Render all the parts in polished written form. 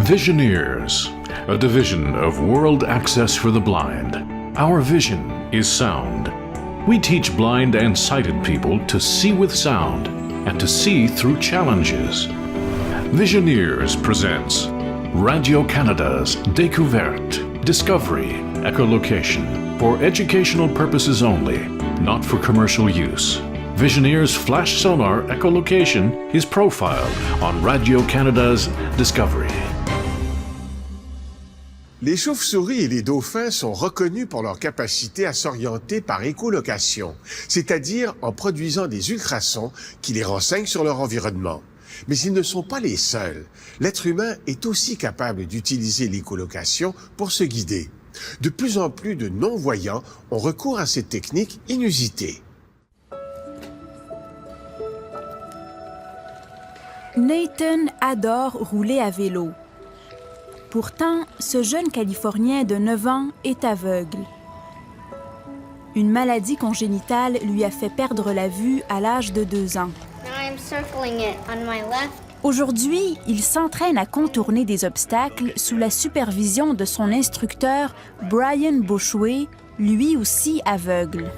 Visioneers, a division of World Access for the Blind. Our vision is sound. We teach blind and sighted people to see with sound and to see through challenges. Visioneers presents Radio-Canada's Découverte, Discovery, Echolocation, for educational purposes only, not for commercial use. Visioneers Flash Sonar Echolocation is profiled on Radio-Canada's Discovery. Les chauves-souris et les dauphins sont reconnus pour leur capacité à s'orienter par écholocation, c'est-à-dire en produisant des ultrasons qui les renseignent sur leur environnement. Mais ils ne sont pas les seuls. L'être humain est aussi capable d'utiliser l'écholocation pour se guider. De plus en plus de non-voyants ont recours à cette technique inusitée. Nathan adore rouler à vélo. Pourtant, ce jeune Californien de 9 ans est aveugle. Une maladie congénitale lui a fait perdre la vue à l'âge de 2 ans. Aujourd'hui, il s'entraîne à contourner des obstacles sous la supervision de son instructeur Brian Bushway, lui aussi aveugle.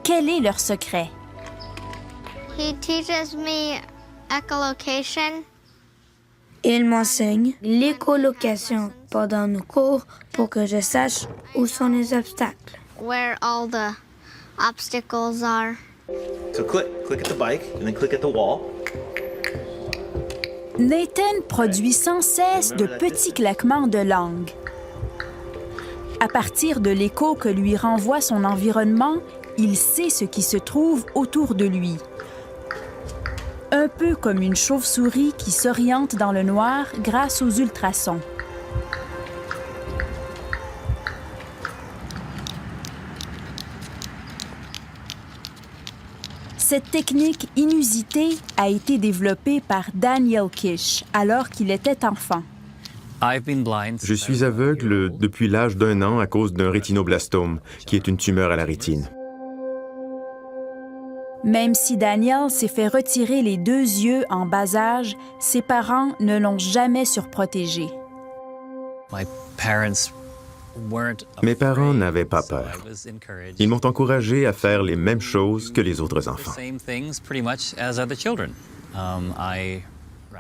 Quel est leur secret? He teaches me echolocation. Il m'enseigne l'écholocation pendant nos cours pour que je sache où sont les obstacles. Where all the obstacles are. So click at the bike and then click at the wall. Nathan produit sans cesse de petits claquements de langue. À partir de l'écho que lui renvoie son environnement, il sait ce qui se trouve autour de lui. Un peu comme une chauve-souris qui s'oriente dans le noir grâce aux ultrasons. Cette technique inusitée a été développée par Daniel Kish alors qu'il était enfant. Je suis aveugle depuis l'âge d'1 an à cause d'un rétinoblastome, qui est une tumeur à la rétine. Même si Daniel s'est fait retirer les 2 yeux en bas âge, ses parents ne l'ont jamais surprotégé. Mes parents n'avaient pas peur. Ils m'ont encouragé à faire les mêmes choses que les autres enfants.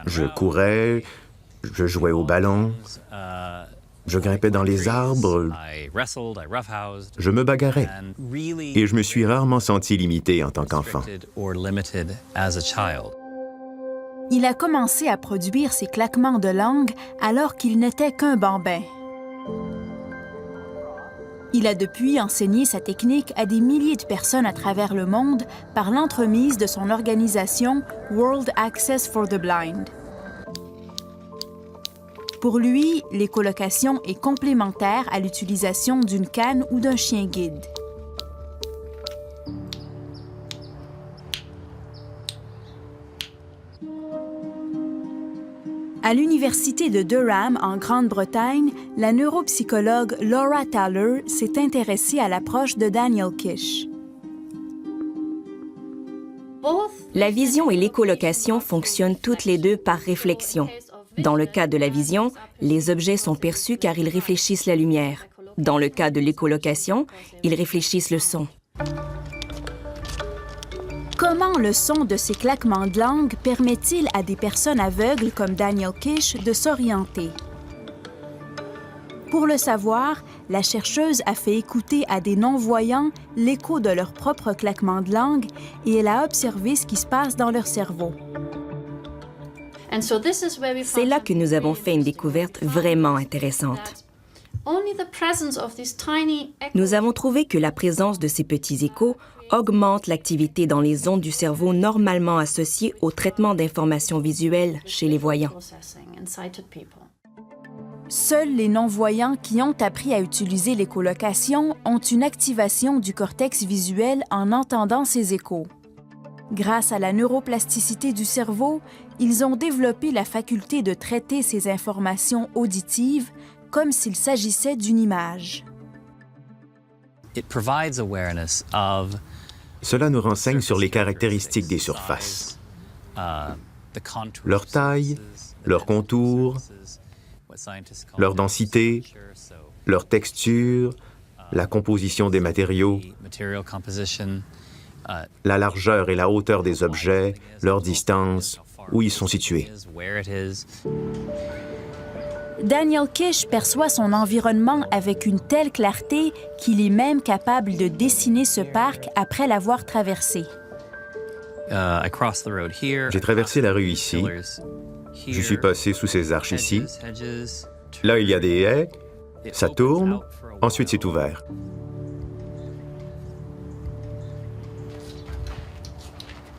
Je courais, je jouais au ballon, je grimpais dans les arbres, je me bagarrais. Et je me suis rarement senti limité en tant qu'enfant. Il a commencé à produire ses claquements de langue alors qu'il n'était qu'un bambin. Il a depuis enseigné sa technique à des milliers de personnes à travers le monde par l'entremise de son organisation World Access for the Blind. Pour lui, l'écholocation est complémentaire à l'utilisation d'une canne ou d'un chien guide. À l'Université de Durham, en Grande-Bretagne, la neuropsychologue Laura Thaler s'est intéressée à l'approche de Daniel Kish. La vision et l'écholocation fonctionnent toutes les deux par réflexion. Dans le cas de la vision, les objets sont perçus car ils réfléchissent la lumière. Dans le cas de l'écholocation, ils réfléchissent le son. Comment le son de ces claquements de langue permet-il à des personnes aveugles comme Daniel Kish de s'orienter? Pour le savoir, la chercheuse a fait écouter à des non-voyants l'écho de leurs propres claquements de langue et elle a observé ce qui se passe dans leur cerveau. C'est là que nous avons fait une découverte vraiment intéressante. Nous avons trouvé que la présence de ces petits échos augmente l'activité dans les zones du cerveau normalement associées au traitement d'informations visuelles chez les voyants. Seuls les non-voyants qui ont appris à utiliser l'écholocation ont une activation du cortex visuel en entendant ces échos. Grâce à la neuroplasticité du cerveau, ils ont développé la faculté de traiter ces informations auditives comme s'il s'agissait d'une image. Cela nous renseigne sur les caractéristiques des surfaces. leur taille, leur contour, leur densité, leur texture, la composition des matériaux, la largeur et la hauteur des objets, leur distance, où ils sont situés. Daniel Kish perçoit son environnement avec une telle clarté qu'il est même capable de dessiner ce parc après l'avoir traversé. J'ai traversé la rue ici. Je suis passé sous ces arches ici. Là, il y a des haies. Ça tourne. Ensuite, c'est ouvert.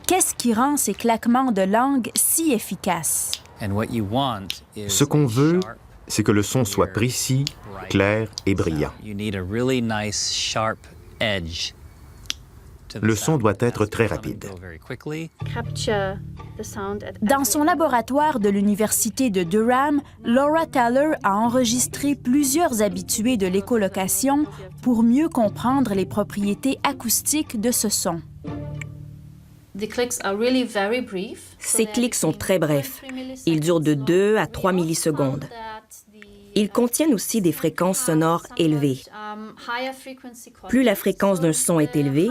Qu'est-ce qui rend ces claquements de langue si efficaces? Ce qu'on veut, c'est que le son soit précis, clair et brillant. Le son doit être très rapide. Dans son laboratoire de l'Université de Durham, Laura Thaler a enregistré plusieurs habitués de l'écholocation pour mieux comprendre les propriétés acoustiques de ce son. Ces clics sont très brefs. Ils durent de 2 à 3 millisecondes. Ils contiennent aussi des fréquences sonores élevées. Plus la fréquence d'un son est élevée,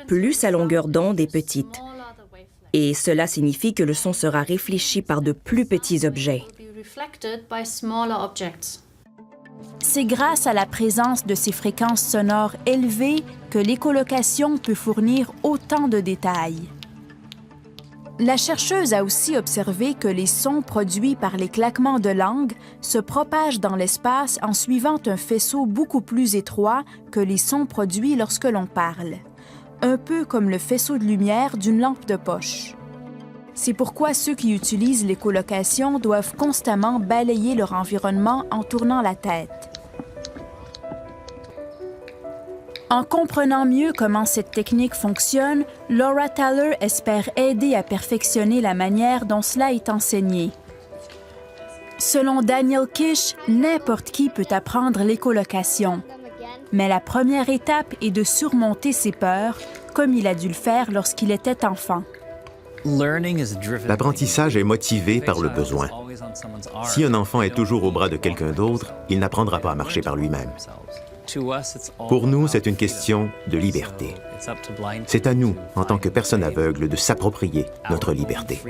plus sa longueur d'onde est petite. Et cela signifie que le son sera réfléchi par de plus petits objets. C'est grâce à la présence de ces fréquences sonores élevées que l'écholocation peut fournir autant de détails. La chercheuse a aussi observé que les sons produits par les claquements de langue se propagent dans l'espace en suivant un faisceau beaucoup plus étroit que les sons produits lorsque l'on parle, un peu comme le faisceau de lumière d'une lampe de poche. C'est pourquoi ceux qui utilisent l'écholocation doivent constamment balayer leur environnement en tournant la tête. En comprenant mieux comment cette technique fonctionne, Laura Thaler espère aider à perfectionner la manière dont cela est enseigné. Selon Daniel Kish, n'importe qui peut apprendre l'écholocation. Mais la première étape est de surmonter ses peurs, comme il a dû le faire lorsqu'il était enfant. L'apprentissage est motivé par le besoin. Si un enfant est toujours au bras de quelqu'un d'autre, il n'apprendra pas à marcher par lui-même. Pour nous, c'est une question de liberté. C'est à nous, en tant que personnes aveugles, de s'approprier notre liberté.